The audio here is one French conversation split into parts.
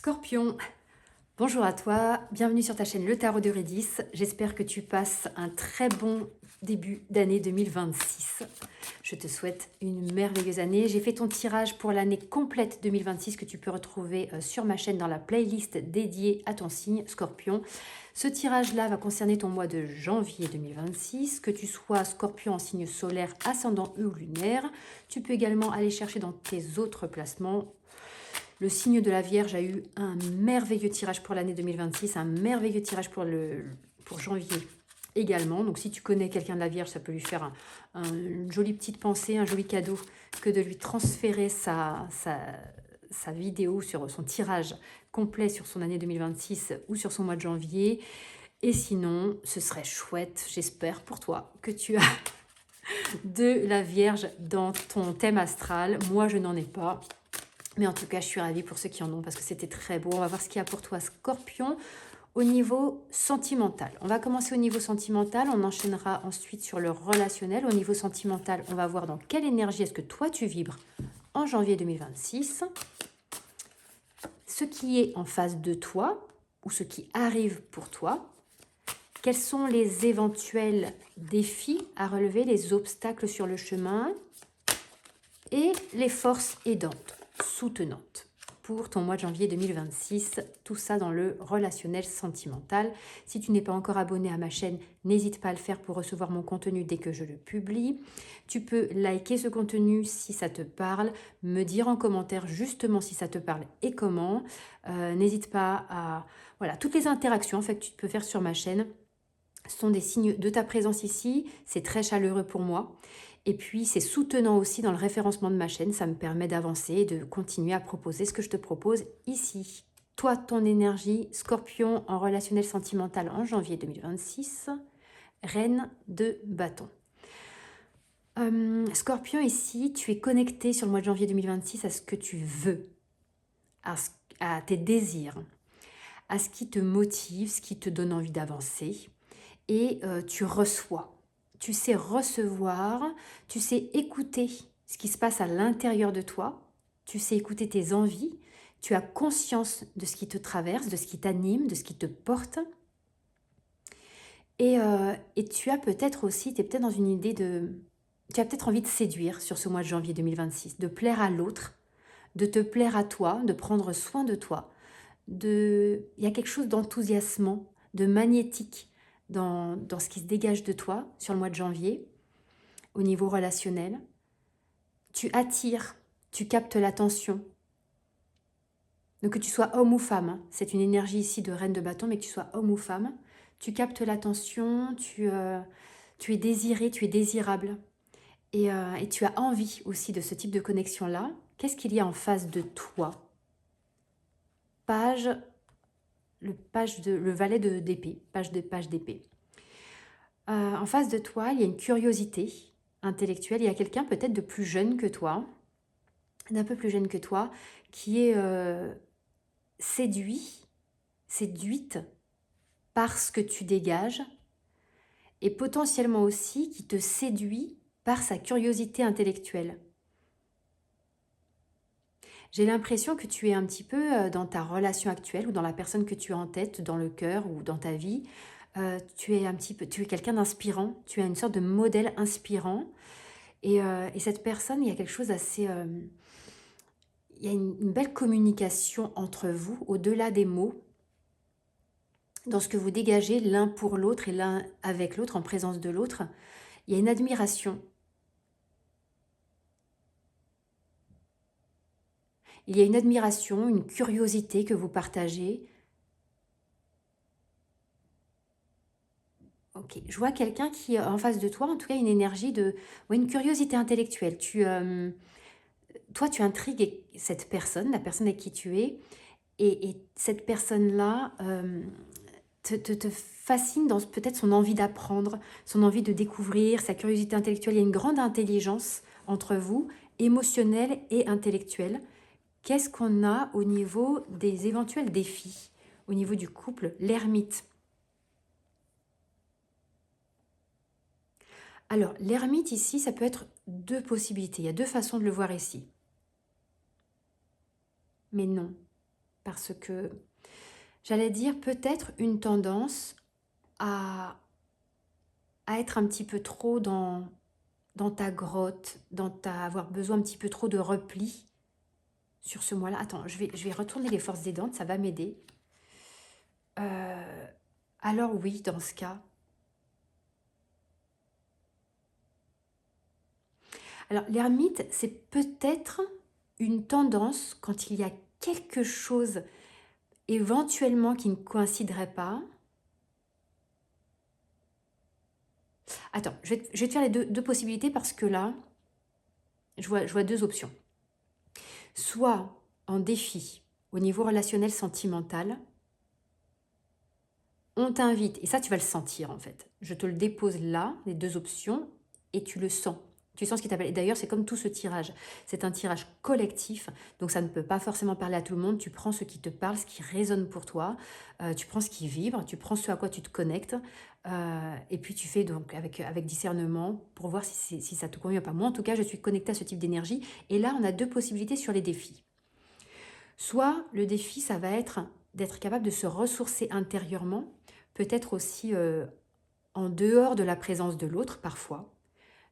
Scorpion, bonjour à toi, bienvenue sur ta chaîne Le Tarot de Redis. J'espère que tu passes un très bon début d'année 2026. Je te souhaite une merveilleuse année. J'ai fait ton tirage pour l'année complète 2026 que tu peux retrouver sur ma chaîne dans la playlist dédiée à ton signe Scorpion. Ce tirage-là va concerner ton mois de janvier 2026, que tu sois Scorpion en signe solaire, ascendant ou lunaire. Tu peux également aller chercher dans tes autres placements. Le signe de la Vierge a eu un merveilleux tirage pour l'année 2026, un merveilleux tirage pour janvier également. Donc si tu connais quelqu'un de la Vierge, ça peut lui faire une jolie petite pensée, un joli cadeau que de lui transférer sa vidéo sur son tirage complet sur son année 2026 ou sur son mois de janvier. Et sinon, ce serait chouette, j'espère pour toi, que tu as de la Vierge dans ton thème astral. Moi, je n'en ai pas. Mais en tout cas, je suis ravie pour ceux qui en ont parce que c'était très beau. On va voir ce qu'il y a pour toi, Scorpion, au niveau sentimental. On va commencer au niveau sentimental. On enchaînera ensuite sur le relationnel. Au niveau sentimental, on va voir dans quelle énergie est-ce que toi, tu vibres en janvier 2026. Ce qui est en face de toi ou ce qui arrive pour toi. Quels sont les éventuels défis à relever, les obstacles sur le chemin et les forces aidantes, soutenantes pour ton mois de janvier 2026, tout ça dans le relationnel sentimental. Si tu n'es pas encore abonné à ma chaîne, n'hésite pas à le faire pour recevoir mon contenu dès que je le publie. Tu peux liker ce contenu si ça te parle, me dire en commentaire justement si ça te parle et comment. N'hésite pas à... Voilà, toutes les interactions en fait, que tu peux faire sur ma chaîne sont des signes de ta présence ici. C'est très chaleureux pour moi. Et puis, c'est soutenant aussi dans le référencement de ma chaîne. Ça me permet d'avancer et de continuer à proposer ce que je te propose ici. Toi, ton énergie, Scorpion en relationnel sentimental en janvier 2026, Reine de bâton. Scorpion, ici, tu es connecté sur le mois de janvier 2026 à ce que tu veux, à tes désirs, à ce qui te motive, ce qui te donne envie d'avancer. Et tu reçois. Tu sais recevoir, tu sais écouter ce qui se passe à l'intérieur de toi, tu sais écouter tes envies, tu as conscience de ce qui te traverse, de ce qui t'anime, de ce qui te porte. Et tu as peut-être aussi, tu es peut-être dans une idée de... Tu as peut-être envie de séduire sur ce mois de janvier 2026, de plaire à l'autre, de te plaire à toi, de prendre soin de toi. Il y a quelque chose d'enthousiasmant, de magnétique dans ce qui se dégage de toi sur le mois de janvier, au niveau relationnel. Tu attires, tu captes l'attention. Donc que tu sois homme ou femme, hein, c'est une énergie ici de reine de bâton, mais que tu sois homme ou femme, tu captes l'attention, tu es désiré, tu es désirable. Et tu as envie aussi de ce type de connexion-là. Qu'est-ce qu'il y a en face de toi? Le valet d'épée, page d'épée. En face de toi, il y a une curiosité intellectuelle. Il y a quelqu'un peut-être de plus jeune que toi, d'un peu plus jeune que toi, qui est séduite par ce que tu dégages et potentiellement aussi qui te séduit par sa curiosité intellectuelle. J'ai l'impression que tu es un petit peu dans ta relation actuelle ou dans la personne que tu as en tête, dans le cœur ou dans ta vie. Tu es quelqu'un d'inspirant, tu as une sorte de modèle inspirant. Et cette personne, il y a quelque chose assez... il y a une belle communication entre vous, au-delà des mots, dans ce que vous dégagez l'un pour l'autre et l'un avec l'autre, en présence de l'autre. Il y a une admiration. Il y a une admiration, une curiosité que vous partagez. Ok, je vois quelqu'un qui, en face de toi, en tout cas, une énergie de... Ouais, une curiosité intellectuelle. Toi, tu intrigues cette personne, la personne avec qui tu es, et cette personne-là te fascine dans peut-être son envie d'apprendre, son envie de découvrir, sa curiosité intellectuelle. Il y a une grande intelligence entre vous, émotionnelle et intellectuelle. Qu'est-ce qu'on a au niveau des éventuels défis, au niveau du couple, l'ermite? Alors, l'ermite ici, ça peut être deux possibilités. Il y a deux façons de le voir ici. Mais non. parce que, j'allais dire, peut-être une tendance à, à être un petit peu trop dans ta grotte, avoir besoin un petit peu trop de repli sur ce mois-là. Attends, je vais retourner les forces des dents, ça va m'aider. Alors oui, dans ce cas. Alors, l'ermite, c'est peut-être une tendance quand il y a quelque chose éventuellement qui ne coïnciderait pas. Attends, je vais te faire les deux possibilités parce que là, je vois deux options. Soit en défi au niveau relationnel sentimental, on t'invite, et ça tu vas le sentir en fait, je te le dépose là, les deux options, et tu le sens. Tu sens ce qui t'appelle. Et d'ailleurs, c'est comme tout ce tirage. C'est un tirage collectif, donc ça ne peut pas forcément parler à tout le monde. Tu prends ce qui te parle, ce qui résonne pour toi, tu prends ce qui vibre, tu prends ce à quoi tu te connectes, et puis tu fais donc avec discernement pour voir si ça te convient ou pas. Moi, en tout cas, je suis connectée à ce type d'énergie. Et là, on a deux possibilités sur les défis. Soit le défi, ça va être d'être capable de se ressourcer intérieurement, peut-être aussi en dehors de la présence de l'autre parfois,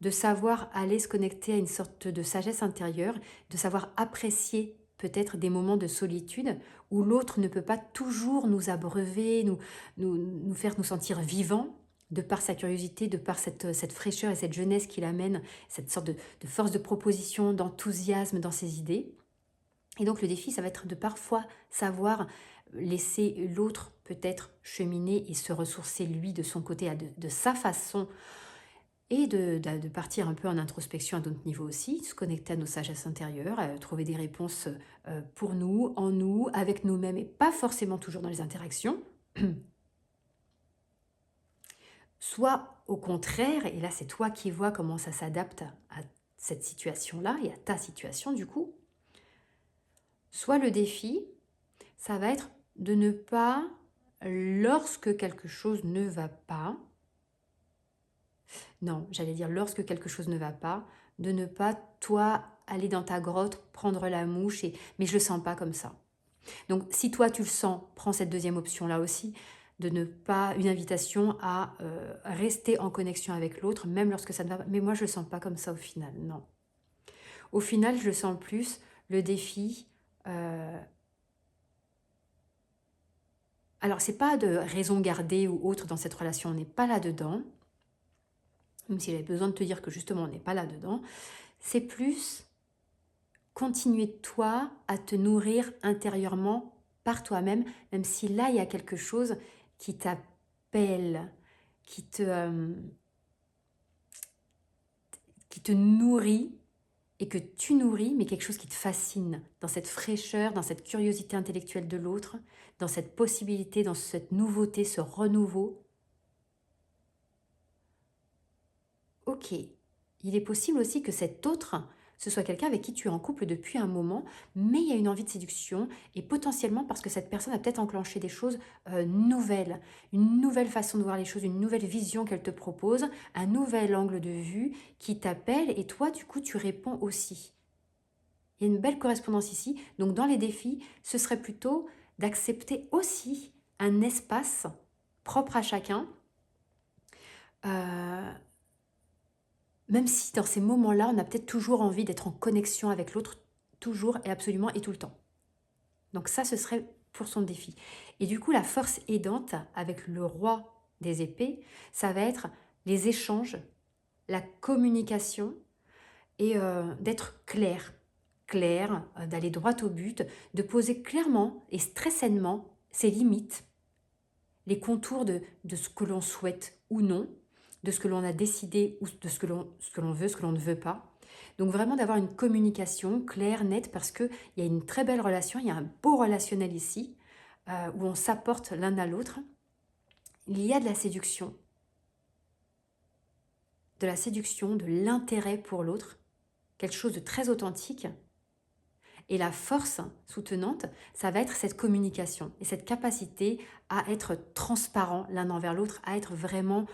de savoir aller se connecter à une sorte de sagesse intérieure, de savoir apprécier peut-être des moments de solitude où l'autre ne peut pas toujours nous abreuver, nous faire nous sentir vivants, de par sa curiosité, de par cette fraîcheur et cette jeunesse qu'il amène, cette sorte de force de proposition, d'enthousiasme dans ses idées. Et donc le défi, ça va être de parfois savoir laisser l'autre peut-être cheminer et se ressourcer lui de son côté, de sa façon, et de partir un peu en introspection à d'autres niveaux aussi, se connecter à nos sagesses intérieures, trouver des réponses pour nous, en nous, avec nous-mêmes et pas forcément toujours dans les interactions. Soit au contraire, et là c'est toi qui vois comment ça s'adapte à cette situation-là et à ta situation du coup, soit le défi, ça va être de ne pas, lorsque quelque chose ne va pas, non, j'allais dire lorsque quelque chose ne va pas, de ne pas, toi, aller dans ta grotte, prendre la mouche, mais je le sens pas comme ça. Donc, si toi, tu le sens, prends cette deuxième option-là aussi, de ne pas, une invitation à rester en connexion avec l'autre, même lorsque ça ne va pas. Mais moi, je le sens pas comme ça au final, non. Au final, je le sens plus, le défi. Alors, c'est pas de raison gardée ou autre dans cette relation, on n'est pas là-dedans. Même si j'avais besoin de te dire que justement, on n'est pas là-dedans. C'est plus continuer toi à te nourrir intérieurement par toi-même, même si là, il y a quelque chose qui t'appelle, qui te nourrit et que tu nourris, mais quelque chose qui te fascine, dans cette fraîcheur, dans cette curiosité intellectuelle de l'autre, dans cette possibilité, dans cette nouveauté, ce renouveau. Ok, il est possible aussi que cet autre, ce soit quelqu'un avec qui tu es en couple depuis un moment, mais il y a une envie de séduction et potentiellement parce que cette personne a peut-être enclenché des choses nouvelles, une nouvelle façon de voir les choses, une nouvelle vision qu'elle te propose, un nouvel angle de vue qui t'appelle et toi, du coup, tu réponds aussi. Il y a une belle correspondance ici. Donc, dans les défis, ce serait plutôt d'accepter aussi un espace propre à chacun. Même si dans ces moments-là, on a peut-être toujours envie d'être en connexion avec l'autre, toujours et absolument et tout le temps. Donc ça, ce serait pour son défi. Et du coup, la force aidante avec le roi des épées, ça va être les échanges, la communication et d'être clair. Clair, d'aller droit au but, de poser clairement et très sainement ses limites, les contours de ce que l'on souhaite ou non, de ce que l'on a décidé ou de ce que l'on veut, ce que l'on ne veut pas. Donc vraiment d'avoir une communication claire, nette, parce qu'il y a une très belle relation, il y a un beau relationnel ici, où on s'apporte l'un à l'autre. Il y a de la séduction, de l'intérêt pour l'autre, quelque chose de très authentique. Et la force soutenante, ça va être cette communication et cette capacité à être transparent l'un envers l'autre, à être vraiment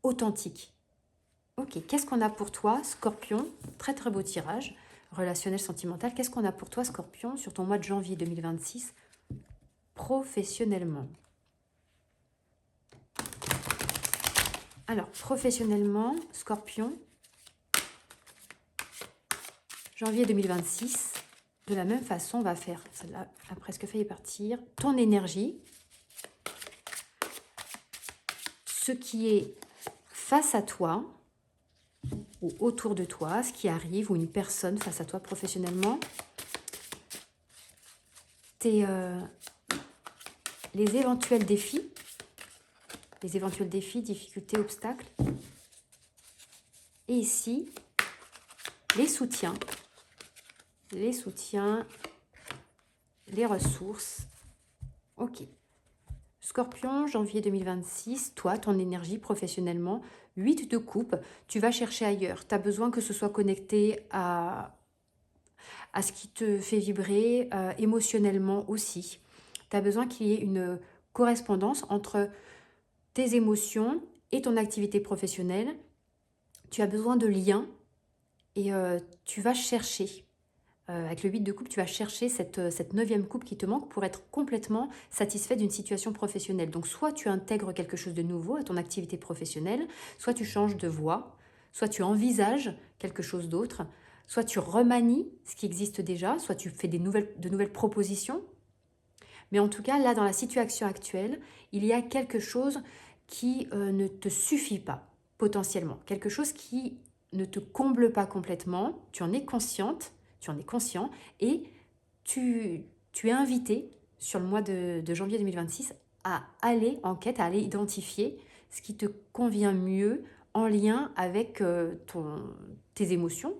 authentique. Ok, qu'est-ce qu'on a pour toi, Scorpion? Très très beau tirage. relationnel, sentimental. Qu'est-ce qu'on a pour toi, Scorpion, sur ton mois de janvier 2026, professionnellement? Alors, professionnellement, Scorpion, janvier 2026, de la même façon, on va faire, celle-là a presque failli partir, ton énergie, ce qui est face à toi, ou autour de toi, ce qui arrive, ou une personne face à toi professionnellement, les éventuels défis, difficultés, obstacles, et ici, les soutiens, les ressources. Ok. Scorpion, janvier 2026, toi, ton énergie professionnellement, 8 de coupe, tu vas chercher ailleurs. Tu as besoin que ce soit connecté à ce qui te fait vibrer émotionnellement aussi. Tu as besoin qu'il y ait une correspondance entre tes émotions et ton activité professionnelle. Tu as besoin de liens et tu vas chercher. Avec le 8 de coupe, tu vas chercher cette 9e coupe qui te manque pour être complètement satisfait d'une situation professionnelle. Donc, soit tu intègres quelque chose de nouveau à ton activité professionnelle, soit tu changes de voie, soit tu envisages quelque chose d'autre, soit tu remanies ce qui existe déjà, soit tu fais de nouvelles propositions. Mais en tout cas, là, dans la situation actuelle, il y a quelque chose qui ne te suffit pas, potentiellement. Quelque chose qui ne te comble pas complètement, tu en es consciente, tu en es conscient, et tu es invité sur le mois de janvier 2026 à aller en quête, à aller identifier ce qui te convient mieux en lien avec tes émotions,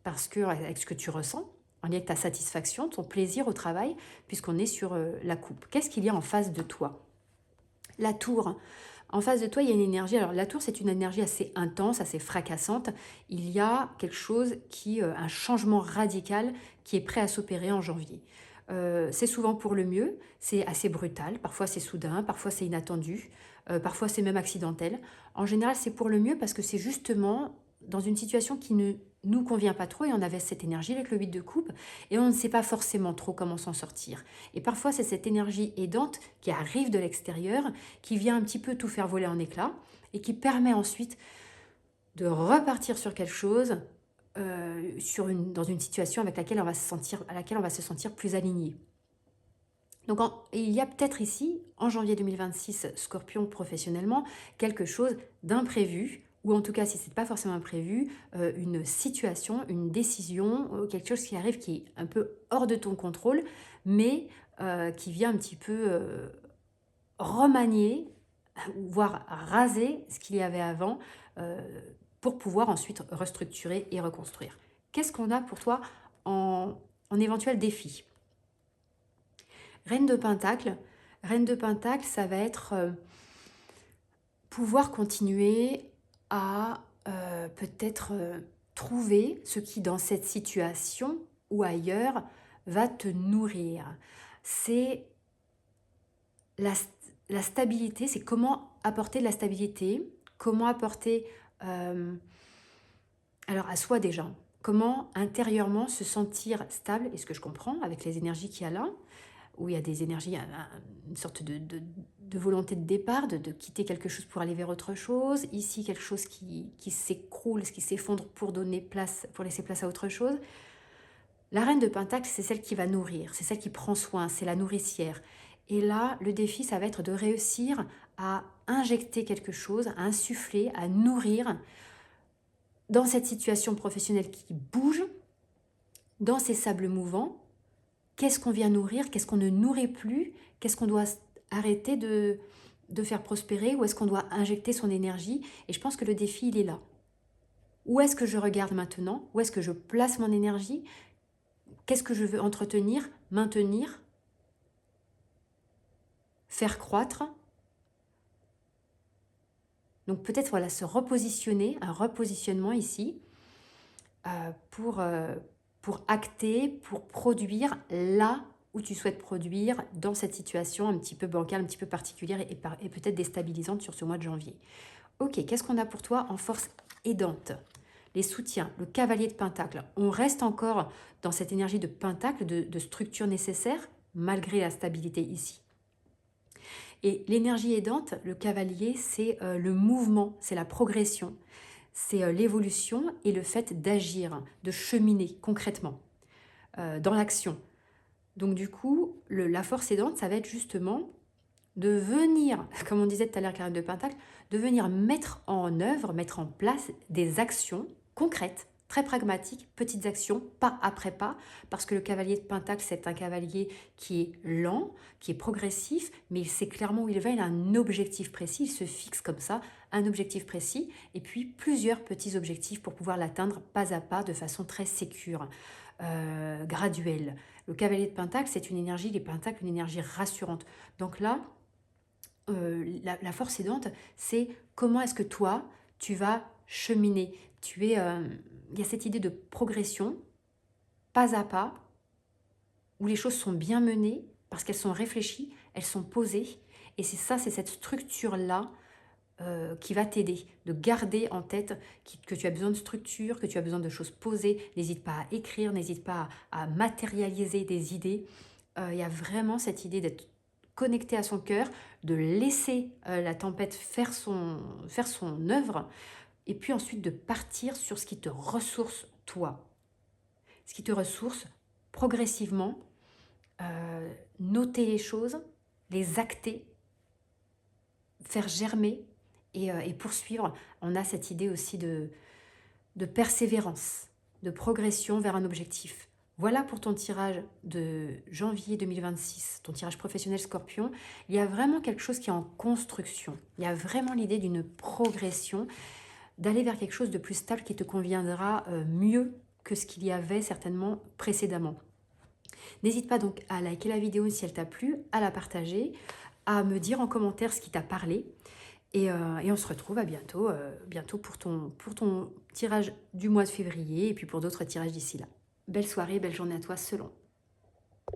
parce que avec ce que tu ressens, en lien avec ta satisfaction, ton plaisir au travail, puisqu'on est sur la coupe. Qu'est-ce qu'il y a en face de toi? La tour. En face de toi, il y a une énergie. Alors, la tour, c'est une énergie assez intense, assez fracassante. Il y a quelque chose un changement radical qui est prêt à s'opérer en janvier. C'est souvent pour le mieux, c'est assez brutal, parfois c'est soudain, parfois c'est inattendu, parfois c'est même accidentel. En général, c'est pour le mieux parce que c'est justement dans une situation qui ne nous convient pas trop et on avait cette énergie avec le 8 de coupe et on ne sait pas forcément trop comment s'en sortir. Et parfois, c'est cette énergie aidante qui arrive de l'extérieur, qui vient un petit peu tout faire voler en éclats et qui permet ensuite de repartir sur quelque chose, dans une situation avec laquelle à laquelle on va se sentir plus aligné. Donc il y a peut-être ici, en janvier 2026, Scorpion professionnellement, quelque chose d'imprévu, ou en tout cas si ce n'est pas forcément imprévu, une situation, une décision, quelque chose qui arrive qui est un peu hors de ton contrôle, mais qui vient un petit peu remanier, voire raser ce qu'il y avait avant, pour pouvoir ensuite restructurer et reconstruire. Qu'est-ce qu'on a pour toi en éventuel défi? Reine de Pentacle. Reine de Pentacle, ça va être pouvoir continuer à peut-être trouver ce qui, dans cette situation ou ailleurs, va te nourrir. C'est la stabilité, c'est comment apporter de la stabilité, comment apporter, alors à soi déjà, comment intérieurement se sentir stable, et ce que je comprends avec les énergies qu'il y a là, où il y a des énergies, une sorte de volonté de départ, de quitter quelque chose pour aller vers autre chose. Ici, quelque chose qui s'écroule, qui s'effondre pour laisser place à autre chose. La reine de Pentacle, c'est celle qui va nourrir, c'est celle qui prend soin, c'est la nourricière. Et là, le défi, ça va être de réussir à injecter quelque chose, à insuffler, à nourrir dans cette situation professionnelle qui bouge, dans ces sables mouvants. Qu'est-ce qu'on vient nourrir? Qu'est-ce qu'on ne nourrit plus? Qu'est-ce qu'on doit arrêter de faire prospérer? Où est-ce qu'on doit injecter son énergie? Et je pense que le défi, il est là. Où est-ce que je regarde maintenant? Où est-ce que je place mon énergie? Qu'est-ce que je veux entretenir, maintenir, faire croître? Donc peut-être voilà, se repositionner, un repositionnement ici, pour acter, pour produire là où tu souhaites produire dans cette situation un petit peu bancale, un petit peu particulière et peut-être déstabilisante sur ce mois de janvier. Ok, qu'est-ce qu'on a pour toi en force aidante? les soutiens, le cavalier de pentacle. On reste encore dans cette énergie de pentacle, de structure nécessaire, malgré la stabilité ici. Et l'énergie aidante, le cavalier, c'est le mouvement, c'est la progression, c'est l'évolution et le fait d'agir, de cheminer concrètement dans l'action. Donc du coup, la force aidante, ça va être justement de venir, comme on disait tout à l'heure, Carême de Pentacle, de venir mettre en œuvre, mettre en place des actions concrètes, très pragmatiques, petites actions, pas après pas, parce que le cavalier de Pentacle, c'est un cavalier qui est lent, qui est progressif, mais il sait clairement où il va, il a un objectif précis, il se fixe comme ça, un objectif précis, et puis plusieurs petits objectifs pour pouvoir l'atteindre pas à pas, de façon très sécure, graduelle. Le cavalier de Pentacle, c'est une énergie, les Pentacles, une énergie rassurante. Donc là, la force aidante, c'est comment est-ce que toi, tu vas cheminer. Il y a cette idée de progression, pas à pas, où les choses sont bien menées, parce qu'elles sont réfléchies, elles sont posées. Et c'est cette structure-là qui va t'aider, de garder en tête que tu as besoin de structure, que tu as besoin de choses posées. N'hésite pas à écrire, n'hésite pas à matérialiser des idées. Il y a vraiment cette idée d'être connecté à son cœur, de laisser la tempête faire son œuvre, et puis ensuite de partir sur ce qui te ressource toi. Ce qui te ressource progressivement, noter les choses, les acter, faire germer et poursuivre. On a cette idée aussi de persévérance, de progression vers un objectif. Voilà pour ton tirage de janvier 2026, ton tirage professionnel Scorpion. Il y a vraiment quelque chose qui est en construction. Il y a vraiment l'idée d'une progression, d'aller vers quelque chose de plus stable qui te conviendra mieux que ce qu'il y avait certainement précédemment. N'hésite pas donc à liker la vidéo si elle t'a plu, à la partager, à me dire en commentaire ce qui t'a parlé. Et on se retrouve à bientôt, pour ton tirage du mois de février et puis pour d'autres tirages d'ici là. Belle soirée, belle journée à toi selon.